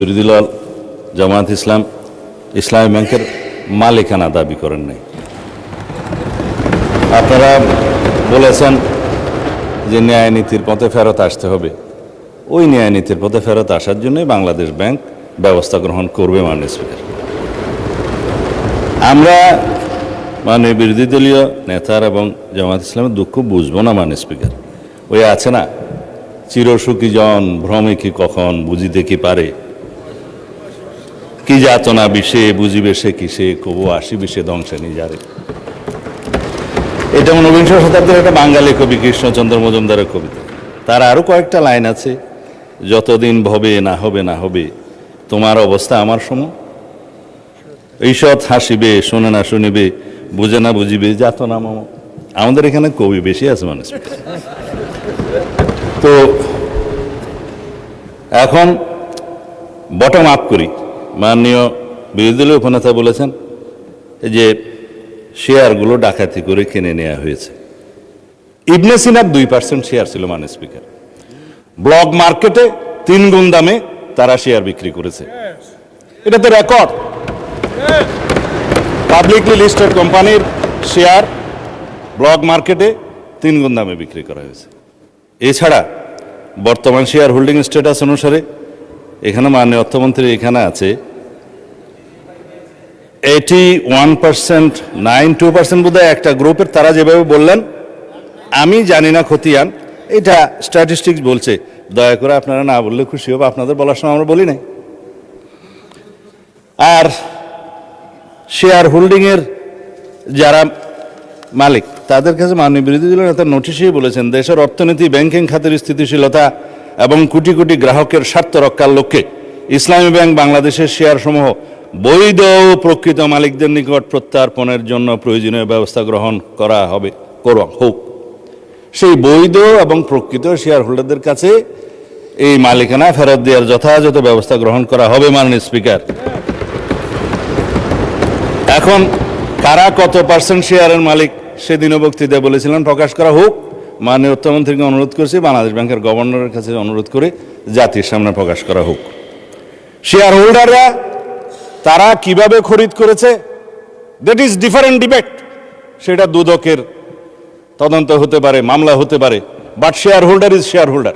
বিরোধী দল জামায়াত ইসলাম ইসলামী ব্যাংকের মালিকানা দাবি করেন নাই। আপনারা বলেছেন যে ন্যায় নীতির পথে ফেরত আসতে হবে। ওই ন্যায় নীতির পথে ফেরত আসার জন্যই বাংলাদেশ ব্যাংক ব্যবস্থা গ্রহণ করবে। মাননীয় স্পিকার, আমরা মাননীয় বিরোধী দলীয় নেতার এবং জামায়াত ইসলামের দুঃখ বুঝবো না। মাননীয় স্পিকার, ওই আছে না, চিরসুখী জন ভ্রমে কি কখন বুঝিতে কি পারে, কি যাতনা বিষে বুঝিবে সে কিসে, কবু আসি বিষে ধ্বংসে নিজারে। এটা ঊনবিংশ শতাব্দীর একটা বাঙালি কবি কৃষ্ণচন্দ্র মজুমদারের কবিতা। তার আরো কয়েকটা লাইন আছে, যতদিন ভবে না হবে না হবে তোমার অবস্থা আমার সম, ঈষৎ হাসিবে শোনে না শুনিবে বুঝে না বুঝিবে যাতনা মম। আমাদের এখানে কবি বেশি আছে মানুষ। তো এখন বটম আপ করি। মাননীয় বিরোধী দলীয় উপনেতা বলেছেন যে শেয়ারগুলো ডাকাতি করে কিনে নেওয়া হয়েছে। ইবনে সিনার 2% শেয়ার ছিল। মাননীয় স্পিকার, ব্লক মার্কেটে 3 গুণ দামে তারা শেয়ার বিক্রি করেছে। এটা তো রেকর্ড। পাবলিকলি লিস্টেড কোম্পানির শেয়ার ব্লক মার্কেটে 3 গুণ দামে বিক্রি করা হয়েছে। এছাড়া বর্তমান শেয়ার হোল্ডিং স্ট্যাটাস অনুসারে এখানে মাননীয় অর্থমন্ত্রী এখানে আছে 81%, 92% বোধহয় একটা গ্রুপের। তারা যেভাবে বললেন আমি জানি না খতিয়ান, এটা স্ট্যাটিস্টিক্স বলছে। দয়া করে আপনারা না বললে খুশি হবে, আপনাদের বলার সময় আমরা বলি নাই। আর শেয়ার হোল্ডিংয়ের যারা মালিক তাদের কাছে মাননীয় বিরোধী দলের নেতা নোটিশেই বলেছেন দেশের অর্থনীতি ব্যাংকিং খাতের স্থিতিশীলতা এবং কোটি কোটি গ্রাহকের স্বার্থ রক্ষার লক্ষ্যে ইসলামী ব্যাংক বাংলাদেশের শেয়ারসমূহ বৈধ ও প্রকৃত মালিকদের নিকট প্রত্যার্পণের জন্য প্রয়োজনীয় ব্যবস্থা গ্রহণ করা হোক। সেই বৈধ এবং প্রকৃত শেয়ার হোল্ডারদের কাছে এই মালিকানা ফেরত দেওয়ার যথাযথ ব্যবস্থা গ্রহণ করা হবে। মাননীয় স্পিকার, এখন কারা কত পার্সেন্ট শেয়ারের মালিক সেদিনও বক্তৃতায় বলেছিলেন প্রকাশ করা হোক। মাননীয় অর্থমন্ত্রীকে অনুরোধ করছি, বাংলাদেশ ব্যাংকের গভর্নরের কাছে অনুরোধ করে জাতির সামনে প্রকাশ করা হোক। শেয়ার হোল্ডাররা তারা কিভাবে খরিদ করেছে দ্যাট ইজ ডিফারেন্ট ডিবেট। সেটা দুদকের তদন্ত হতে পারে, মামলা হতে পারে, but share holder is share holder.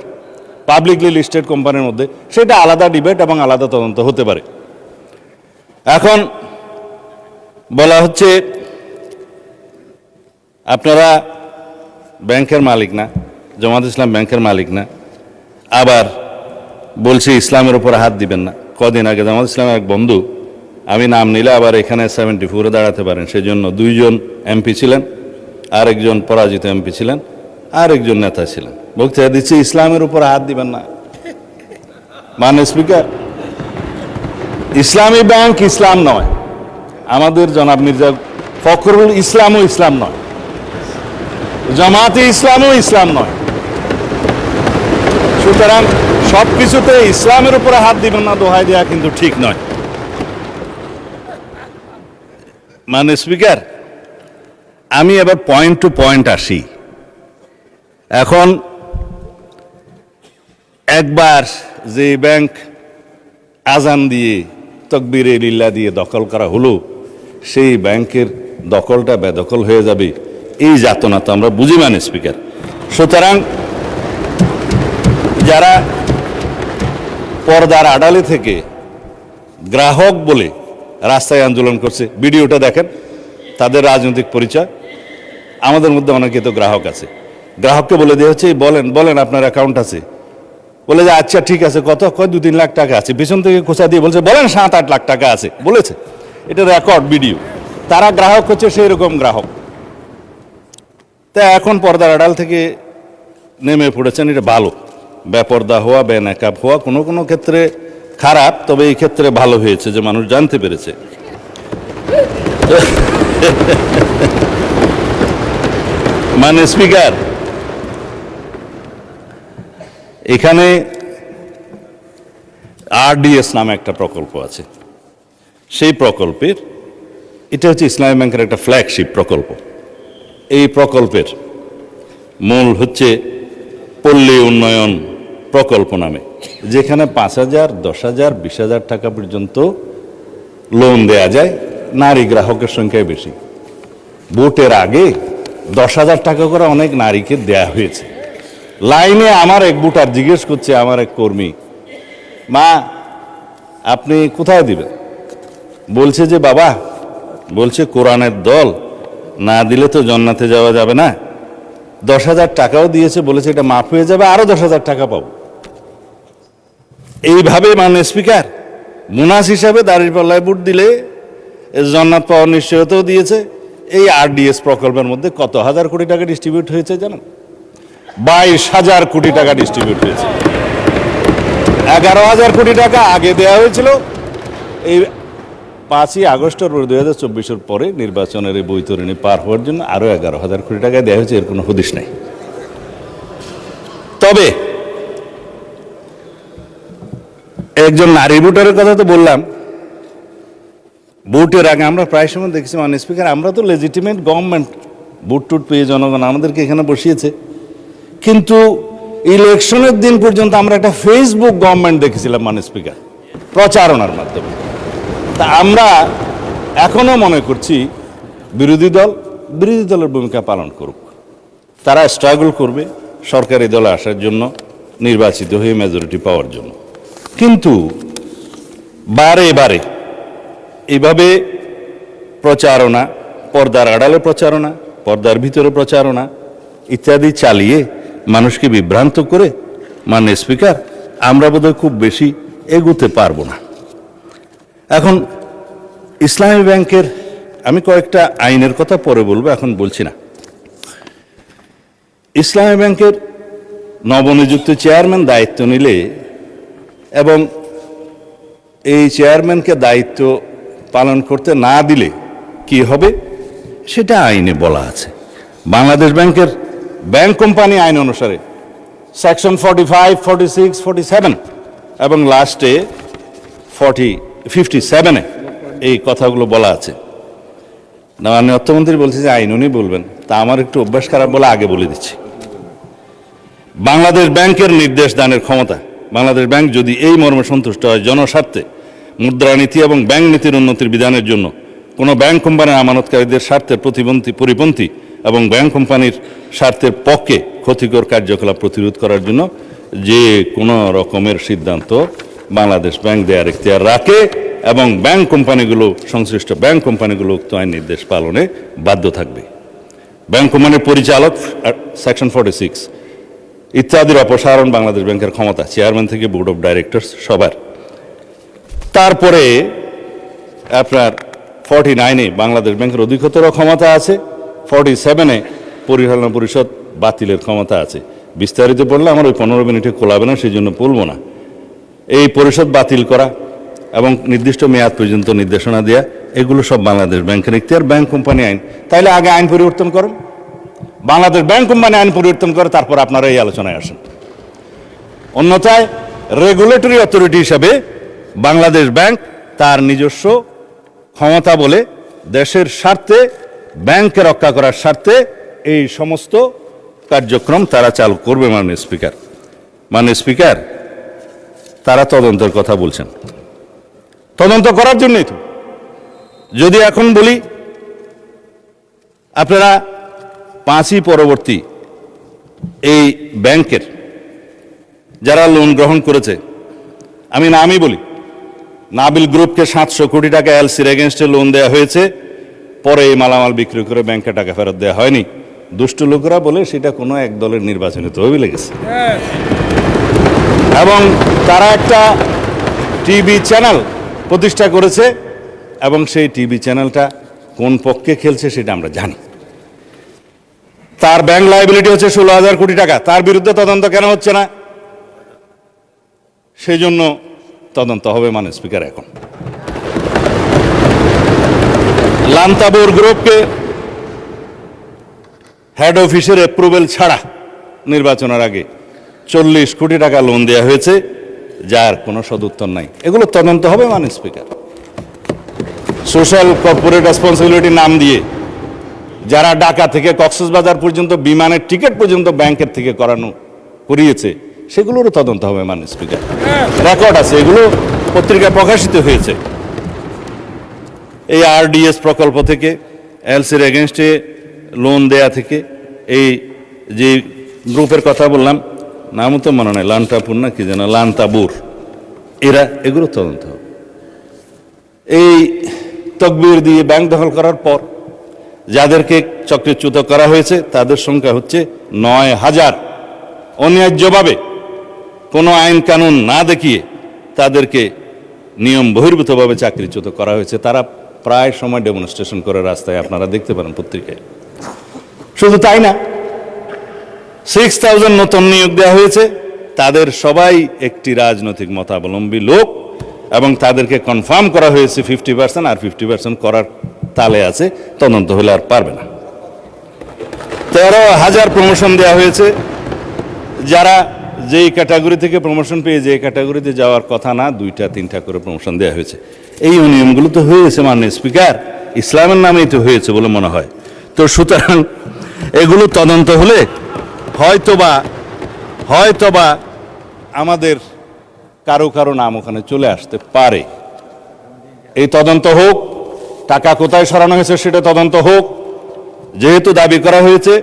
Publicly listed কোম্পানির মধ্যে সেটা আলাদা ডিবেট এবং আলাদা তদন্ত হতে পারে। এখন বলা হচ্ছে আপনারা ব্যাংকের মালিক না, জামায়াত ইসলাম ব্যাংকের মালিক না, আবার বলছি ইসলামের উপর হাত দিবেন না। কদিন আগে জামায়াত ইসলামের এক বন্ধু, আমি নাম নিলে আবার এখানে 74-এ দাঁড়াতে পারেন, সেজন্য 2 জন এমপি ছিলেন, আরেকজন পরাজিত এমপি ছিলেন, আরেকজন নেতা ছিলেন, বক্তৃতা দিচ্ছে ইসলামের উপর হাত দিবেন না। মাননীয় স্পিকার, ইসলামী ব্যাংক ইসলাম নয়, আমাদের জনাব মির্জা ফখরুল ইসলামও ইসলাম নয়, জামায়াতে ইসলামও ইসলাম নয়। সুতরাং সবকিছুতে ইসলামের উপরে হাত দিবেন না দোহাই দেওয়া কিন্তু ঠিক নয়। মাননীয় স্পিকার, আমি এবার পয়েন্ট টু পয়েন্ট আসি। এখন একবার যে ব্যাংক আজান দিয়ে তকবীরে লিল্লাহ দিয়ে দখল করা হলো, সেই ব্যাংকের দখলটা বেদখল হয়ে যাবে, এই যাতনা তো আমরা বুঝি। মাননীয় স্পিকার, সুতরাং যারা পর্দার আড়ালে থেকে গ্রাহক বলে রাস্তায় আন্দোলন করছে, ভিডিওটা দেখেন, তাদের রাজনৈতিক পরিচয়। আমাদের মধ্যে অনেকে তো গ্রাহক আছে, গ্রাহককে বলে দেওয়া হচ্ছে বলেন বলেন আপনার অ্যাকাউন্ট আছে, বলে যে আচ্ছা ঠিক আছে, কত কয় 2-3 লাখ টাকা আছে, পিছন থেকে খোঁচা দিয়ে বলছে বলেন 7-8 লাখ টাকা আছে বলেছে। এটা রেকর্ড ভিডিও। তারা গ্রাহক হচ্ছে সেই রকম গ্রাহক। তা এখন পর্দার আড়াল থেকে নেমে পড়েছেন, এটা ভালো। বেপর্দা হওয়া, বেনাকাব হওয়া কোনো কোনো ক্ষেত্রে খারাপ, তবে এই ক্ষেত্রে ভালো হয়েছে যে মানুষ জানতে পেরেছে। মাননীয় স্পিকার, এখানে RDS নামে একটা প্রকল্প আছে। সেই প্রকল্পের, এটা হচ্ছে ইসলামী ব্যাংকের একটা ফ্ল্যাগশিপ প্রকল্প। এই প্রকল্পের মূল হচ্ছে পল্লী উন্নয়ন প্রকল্প নামে যেখানে 5,000, 10,000, 20,000 টাকা পর্যন্ত লোন দেয়া যায়, নারী গ্রাহকের সংখ্যাই বেশি। ভোটের আগে 10,000 টাকা করে অনেক নারীকে দেয়া হয়েছে। লাইনে আমার এক ভোটার জিজ্ঞেস করছে, আমার এক কর্মী, মা আপনি কোথায় দিবেন? বলছে যে বাবা, বলছে কোরআনের দল, না দিলে তো জান্নাতে যাওয়া যাবে না। 10,000 টাকাও দিয়েছে, বলেছে এটা মাফ হয়ে যাবে, আরো 10,000 টাকা পাবো। এইভাবে মাননীয় স্পিকার বোনাস হিসাবে দাঁড়িপাল্লায় ভোট দিলে জান্নাত পাওয়ার নিশ্চয়তাও দিয়েছে। এই RDS প্রকল্পের মধ্যে কত হাজার কোটি টাকা ডিস্ট্রিবিউট হয়েছে জানেন? 22,000 কোটি টাকা ডিস্ট্রিবিউট হয়েছে। 11,000 কোটি টাকা আগে দেওয়া হয়েছিল। এই 5ই আগস্ট 2024 পরে নির্বাচনের এই বৈতরণী পার হওয়ার জন্য আরো 11,000 কোটি টাকা দেওয়া হয়েছে, এর কোনো হদিশ নাই। তবে একজন নারী ভোটারের কথা তো বললাম, ভোটের আগে আমরা প্রায় সময় দেখছি মাননীয় স্পিকার, আমরা তো লেজিটিমেট গভর্নমেন্ট, ভোট টুট পেয়ে জনগণ আমাদেরকে এখানে বসিয়েছে, কিন্তু ইলেকশনের দিন পর্যন্ত আমরা একটা ফেসবুক গভর্নমেন্ট দেখেছিলাম মাননীয় স্পিকার, প্রচারণার মাধ্যমে। তা আমরা এখনো মনে করছি বিরোধী দলের ভূমিকা পালন করুক, তারা স্ট্রাগল করবে সরকারি দলে আসার জন্য, নির্বাচিত হয়ে মেজরিটি পাওয়ার জন্য। কিন্তু বারে বারে এইভাবে প্রচারণা, পর্দার আড়ালে প্রচারণা, পর্দার ভিতরে প্রচারণা ইত্যাদি চালিয়ে মানুষকে বিভ্রান্ত করে মাননীয় স্পিকার আমরা বোধহয় খুব বেশি এগোতে পারবো না। এখন ইসলামী ব্যাংকের আমি কয়েকটা আইনের কথা পরে বলবো, এখন বলছি না। ইসলামী ব্যাংকের নবনিযুক্ত চেয়ারম্যান দায়িত্ব নিলে এবং এই চেয়ারম্যানকে দায়িত্ব পালন করতে না দিলে কি হবে সেটা আইনে বলা আছে। বাংলাদেশ ব্যাংকের ব্যাংক কোম্পানি আইন অনুসারে সেকশন 45, 46, 47 এবং লাস্টে 57-এ এই কথাগুলো বলা আছে। মাননীয় অর্থমন্ত্রী বলছে যে আইন উনি বলবেন, তা আমার একটু অভ্যাস খারাপ বলে আগে বলে দিচ্ছি। বাংলাদেশ ব্যাংকের নির্দেশ দানের ক্ষমতা, বাংলাদেশ ব্যাংক যদি এই মর্মে সন্তুষ্ট হয় জনস্বার্থে মুদ্রানীতি এবং ব্যাংক নীতির উন্নতির বিধানের জন্য কোনো ব্যাংক কোম্পানির আমানতকারীদের স্বার্থের পরিপন্থী এবং ব্যাংক কোম্পানির স্বার্থের পক্ষে ক্ষতিকর কার্যকলাপ প্রতিরোধ করার জন্য যে কোনো রকমের সিদ্ধান্ত বাংলাদেশ ব্যাংক দেওয়ার এখতিয়ার রাখে এবং ব্যাংক কোম্পানিগুলো, সংশ্লিষ্ট ব্যাংক কোম্পানিগুলো উক্ত আইন নির্দেশ পালনে বাধ্য থাকবে। ব্যাংক কোম্পানির পরিচালক সেকশন 46 ইত্যাদির অপসারণ বাংলাদেশ ব্যাংকের ক্ষমতা, চেয়ারম্যান থেকে বোর্ড অফ ডাইরেক্টরস সবার। তারপরে আপনার 49-এ বাংলাদেশ ব্যাংকের অধিকতর ক্ষমতা আছে, 47-এ পরিচালনা পরিষদ বাতিলের ক্ষমতা আছে। বিস্তারিত পড়লে আমার ওই 15 মিনিটে কোলাবে না, সেই জন্য বলবো না। এই পরিষদ বাতিল করা এবং নির্দিষ্ট মেয়াদ পর্যন্ত নির্দেশনা দেয়া, এগুলো সব বাংলাদেশ ব্যাংকের এখতিয়ার, ব্যাংক কোম্পানি আইন। তাইলে আগে আইন পরিবর্তন করেন, বাংলাদেশ ব্যাংক কোম্পানি আইন পরিবর্তন করে তারপর আপনারা এই আলোচনায় আসেন। অন্যথায় রেগুলেটরি অথরিটি হিসাবে বাংলাদেশ ব্যাংক তার নিজস্ব ক্ষমতা বলে দেশের স্বার্থে, ব্যাংককে রক্ষা করার স্বার্থে এই সমস্ত কার্যক্রম তারা চালু করবে। মাননীয় স্পিকার তারা তদন্তের কথা বলছেন, তদন্ত করার জন্যই তো। যদি এখন বলি আপনারা 5ই পরবর্তী এই ব্যাংকের যারা লোন গ্রহণ করেছে, আমি নামই বলি, নাবিল গ্রুপকে 700 কোটি টাকা এলসির এগেনস্টে লোন দেওয়া হয়েছে, পরে এই মালামাল বিক্রি করে ব্যাংকে টাকা ফেরত দেওয়া হয়নি। দুষ্টু লোকেরা বলে সেটা কোনো এক দলের নির্বাচনে তহবিলে গেছে। এবং তারা একটা টিভি চ্যানেল প্রতিষ্ঠা করেছে এবং সেই টিভি চ্যানেলটা কোন পক্ষে খেলছে সেটা আমরা জানি। তার ব্যাংক লায়াবিলিটি হচ্ছে 16,000 কোটি টাকা। তার বিরুদ্ধে তদন্ত কেন হচ্ছে না? সেই জন্য তদন্ত হবে মাননীয় স্পিকার। এখন লান্তাবোর গ্রুপকে হেড অফিসের অ্যাপ্রুভেল ছাড়া নির্বাচনের আগে 40 কোটি টাকা লোন দেওয়া হয়েছে, যার কোনো সদুত্তর নাই। এগুলো তদন্ত হবে মাননীয় স্পিকার। সোশ্যাল কর্পোরেট রেসপন্সিবিলিটির নাম দিয়ে যারা ঢাকা থেকে কক্সবাজার পর্যন্ত বিমানের টিকিট পর্যন্ত ব্যাংকের থেকে করিয়েছে, সেগুলোরও তদন্ত হবে মাননীয় স্পিকার। রেকর্ড আছে, এগুলো পত্রিকায় প্রকাশিত হয়েছে। এই আরডিএস প্রকল্প থেকে, এলসির এগেনস্টে লোন দেয়া থেকে, এই যে গ্রুপের কথা বললাম, নামও তো মনে নাই, লান্তাপুর না কি যেন, লান্তাবুর, এগুলো তদন্ত হবে। এই তকবির দিয়ে ব্যাংক দখল করার পর যাদেরকে চক্রচ্যুত করা হয়েছে তাদের সংখ্যা হচ্ছে ৯,০০০। অন্যায্যভাবে কোনো আইন কানুন না দেখিয়ে তাদেরকে নিয়ম বহির্ভূতভাবে চাকরিচ্যুত করা হয়েছে। তারা প্রায় সময় ডেমনস্ট্রেশন করে রাস্তায়, আপনারা দেখতে পারেন পত্রিকায়। শুধু তাই না, 6000 নতুন নিয়োগ দেওয়া হয়েছে, তাদের সবাই একটি রাজনৈতিক মতাবলম্বী লোক, এবং তাদেরকে কনফার্ম করা হয়েছে 50%, আর 50% করার তালে আছে, তদন্ত হলে আর পারবে না। 13,000 প্রমোশন দেওয়া হয়েছে, যারা যেই ক্যাটাগরি থেকে প্রমোশন পেয়ে যে ক্যাটাগরিতে যাওয়ার কথা না, 2-3টা করে প্রমোশন দেওয়া হয়েছে। এই নিয়মগুলো তো হয়েছে মাননীয় স্পিকার, ইসলামের নামেই তো হয়েছে বলে মনে হয়। তো সুতরাং এগুলো তদন্ত হলে হয়তোবা আমাদের কারো নাম ওখানে চলে আসতে পারে। এই তদন্ত হোক, টাকা কোথায় সরানো হয়েছে সেটা তদন্ত হোক। যেহেতু দাবি করা হয়েছে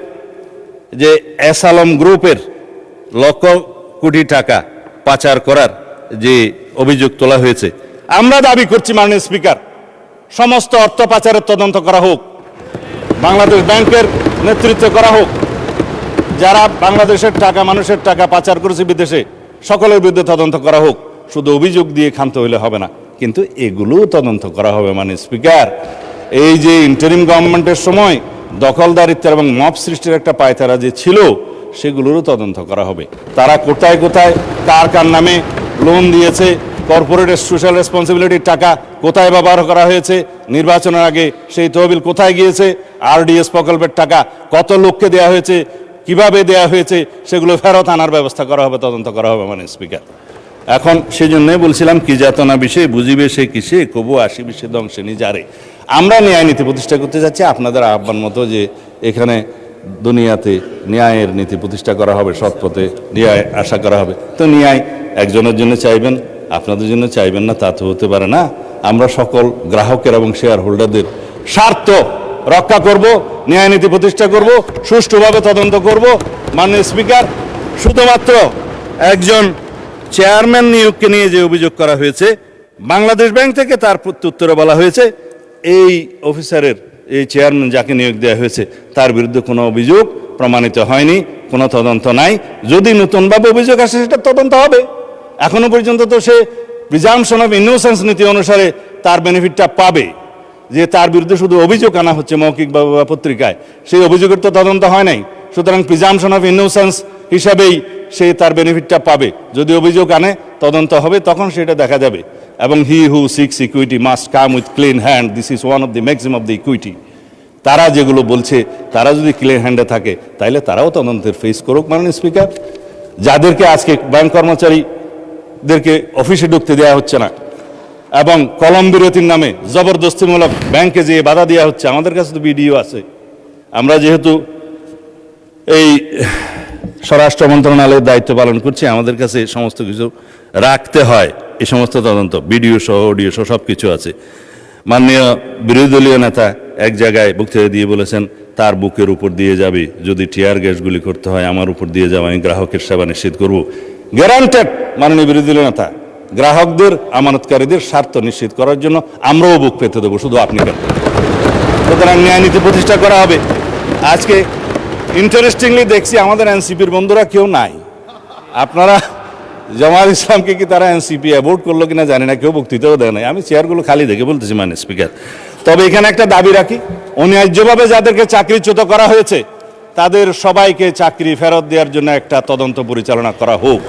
যে এস আলম গ্রুপের লক্ষ কোটি টাকা পাচার করার যে অভিযোগ তোলা হয়েছে, আমরা দাবি করছি মাননীয় স্পিকার, সমস্ত অর্থ পাচারের তদন্ত করা হোক, বাংলাদেশ ব্যাংকের নেতৃত্ব করা হোক, যারা বাংলাদেশের টাকা, মানুষের টাকা পাচার করেছে বিদেশে, সকলের বিরুদ্ধে তদন্ত করা হোক। শুধু অভিযোগ দিয়ে ক্ষান্ত হইলে হবে না, কিন্তু এগুলোও তদন্ত করা হবে মাননীয় স্পিকার। এই যে ইন্টারিম গভর্নমেন্টের সময় দখলদারিত্বের এবং মব সৃষ্টির একটা পায়তারা যে ছিল, সেগুলোরও তদন্ত করা হবে। তারা কোথায় কার নামে লোন দিয়েছে, কর্পোরেট সোশ্যাল রেসপন্সিবিলিটির টাকা কোথায় ব্যবহার করা হয়েছে, নির্বাচনের আগে সেই তহবিল কোথায় গিয়েছে, আরডিএস প্রকল্পের টাকা কত লোককে দেওয়া হয়েছে, কিভাবে দেয়া হয়েছে, সেগুলো ফেরত আনার ব্যবস্থা করা হবে, তদন্ত করা হবে মাননীয় স্পিকার। এখন সেই জন্যই বলছিলাম, কি যাতনা বিষয়ে বুঝিবে সে কিসে, কবু আসিবে সে দংশে নিজারে। আমরা ন্যায় নীতি প্রতিষ্ঠা করতে যাচ্ছি, আপনাদের আহ্বান মতো যে এখানে দুনিয়াতে ন্যায়ের নীতি প্রতিষ্ঠা করা হবে, সৎ পথে ন্যায় আশা করা হবে। তো ন্যায় একজনের জন্য চাইবেন, আপনাদের জন্য চাইবেন না, তা তো হতে পারে না। আমরা সকল গ্রাহকের এবং শেয়ার হোল্ডারদের স্বার্থ রক্ষা করব, ন্যায় নীতি প্রতিষ্ঠা করব, সুষ্ঠুভাবে তদন্ত করব। মাননীয় স্পিকার, শুধুমাত্র একজন চেয়ারম্যান নিয়োগকে নিয়ে যে অভিযোগ করা হয়েছে, বাংলাদেশ ব্যাংক থেকে তার প্রত্যুত্তরে বলা হয়েছে এই অফিসারের, এই চেয়ারম্যান যাকে নিয়োগ দেওয়া হয়েছে, তার বিরুদ্ধে কোনো অভিযোগ প্রমাণিত হয়নি, কোনো তদন্ত নাই। যদি নতুনভাবে অভিযোগ আসে সেটা তদন্ত হবে। এখনো পর্যন্ত তো সে প্রিজাম্পশন অফ ইনোসেন্স নীতি অনুসারে তার বেনিফিটটা পাবে, যে তার বিরুদ্ধে শুধু অভিযোগ আনা হচ্ছে মৌখিকভাবে বা পত্রিকায়, সেই অভিযোগের তো তদন্ত হয় নাই। সুতরাং প্রিজাম্পশন অফ ইনোসেন্স হিসাবেই সে তার বেনিফিটটা পাবে। যদি অভিযোগ আনে, তদন্ত হবে, তখন সেটা দেখা যাবে। এবং he who seeks equity must come with clean hand, this is one of the maximum of the equity. তারা যেগুলো বলছে, তারা যদি ক্লিন হ্যান্ডে থাকে, তাহলে তারাও তদন্তের ফেস করুক মাননীয় স্পিকার। যাদেরকে আজকে ব্যাংক কর্মচারীদেরকে অফিসে ঢুকতে দেওয়া হচ্ছে না, এবং কলম বিরতির নামে জবরদস্তিমূলক ব্যাংকে যেয়ে বাধা দেওয়া হচ্ছে, আমাদের কাছে তো ভিডিও আছে। আমরা যেহেতু এই স্বরাষ্ট্র মন্ত্রণালয়ের দায়িত্ব পালন করছি, আমাদের কাছে সমস্ত কিছু রাখতে হয়। এই সমস্ত তদন্ত ভিডিও সহ, অডিও সহ সব কিছু আছে। মাননীয় বিরোধী দলীয় নেতা এক জায়গায় বক্তৃতা দিয়ে বলেছেন, তার বুকের উপর দিয়ে যাবে, যদি টিয়ার গ্যাসগুলি করতে হয় আমার উপর দিয়ে যাবে, আমি গ্রাহকের সেবা নিশ্চিত করব। গ্যারান্টেড মাননীয় বিরোধী দলীয় নেতা, গ্রাহকদের, আমানতকারীদের স্বার্থ নিশ্চিত করার জন্য আমরাও বুক পেতে দেবো, শুধু আপনি কেন। সুতরাং ন্যায় নীতি প্রতিষ্ঠা করা হবে। আজকে ইন্টারেস্টিংলি দেখছি আমাদের এনসিপির বন্ধুরা কেউ নাই। আপনারা জামাত ইসলামকে কি তারা এনসিপি অ্যাভোট করলো কিনা জানি না, কেউ বক্তৃতাও দেয় নাই। আমি চেয়ারগুলো খালি দেখে বলতেছি মাননীয় স্পিকার। তবে এখানে একটা দাবি রাখি, অন্যায্যভাবে যাদেরকে চাকরিচ্যুত করা হয়েছে তাদের সবাইকে চাকরি ফেরত দেওয়ার জন্য একটা তদন্ত পরিচালনা করা হোক।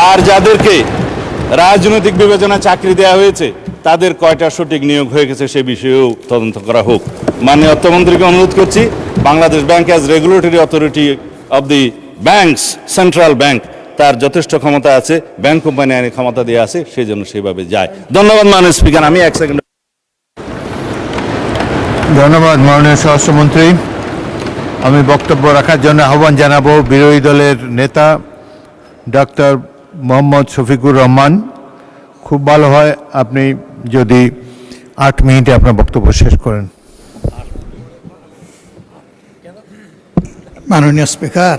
আর যাদেরকে রাজনৈতিক বিবেচনা চাকরি দেওয়া হয়েছে তাদের কয়টা সঠিক নিয়োগ হয়ে গেছে সে বিষয়েও তদন্ত করা হোক। মাননীয় অর্থমন্ত্রীকে অনুরোধ করছি, Bangladesh bank as regulatory authority of the banks, central bank, তার যথেষ্ট ক্ষমতা আছে, ব্যাংক কোম্পানি আইনের ক্ষমতা দেওয়া আছে, সেই জন্য সেভাবে যায়। ধন্যবাদ মাননীয় স্পিকার। আমি 1 সেকেন্ড। ধন্যবাদ মাননীয় স্বরাষ্ট্রমন্ত্রী। আমি বক্তব্য রাখার জন্য আহ্বান জানাবো বিরোধী দলের নেতা ডাক্তার মোহাম্মদ শফিকুর রহমান, খুব ভালো হয় আপনি যদি 8 মিনিটে আপনার বক্তব্য শেষ করেন। মাননীয় স্পিকার,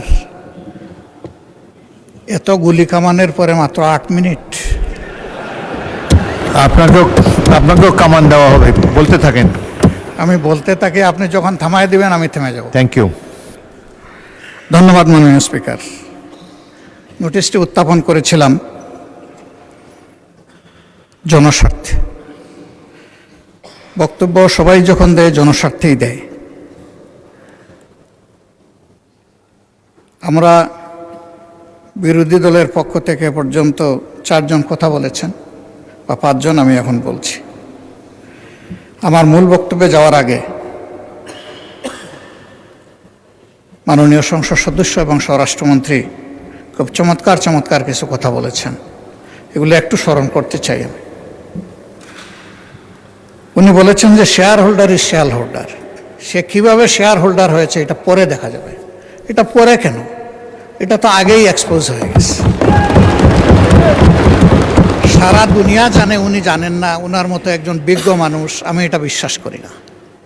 এত গুলি কামানের পরে মাত্র 8 মিনিট? আপনাকেও কামান দেওয়া হবে, বলতে থাকেন। আমি বলতে থাকি, আপনি যখন থামায় দিবেন আমি থেমে যাব। Thank you. ধন্যবাদ মাননীয় স্পিকার। নোটিশটি উত্থাপন করেছিলাম জনস্বার্থে। বক্তব্য সবাই যখন দেয় জনস্বার্থেই দেয়। আমরা বিরোধী দলের পক্ষ থেকে পর্যন্ত 4 জন কথা বলেছেন, বা 5 জন, আমি এখন বলছি। আমার মূল বক্তব্যে যাওয়ার আগে মাননীয় সংসদ সদস্য এবং স্বরাষ্ট্রমন্ত্রী খুব চমৎকার কিছু কথা বলেছেন, এগুলো একটু স্মরণ করতে চাই আমি। উনি বলেছেন যে share holder is share holder. সে কিভাবে শেয়ার হোল্ডার হয়েছে এটা পরে দেখা যাবে। এটা পরে কেন? এটা তো আগেই এক্সপোজ হয়ে গেছে। সারা দুনিয়া জানে, উনি জানেন না। ওনার মতো একজন বিজ্ঞ মানুষ, আমি এটা বিশ্বাস করি না।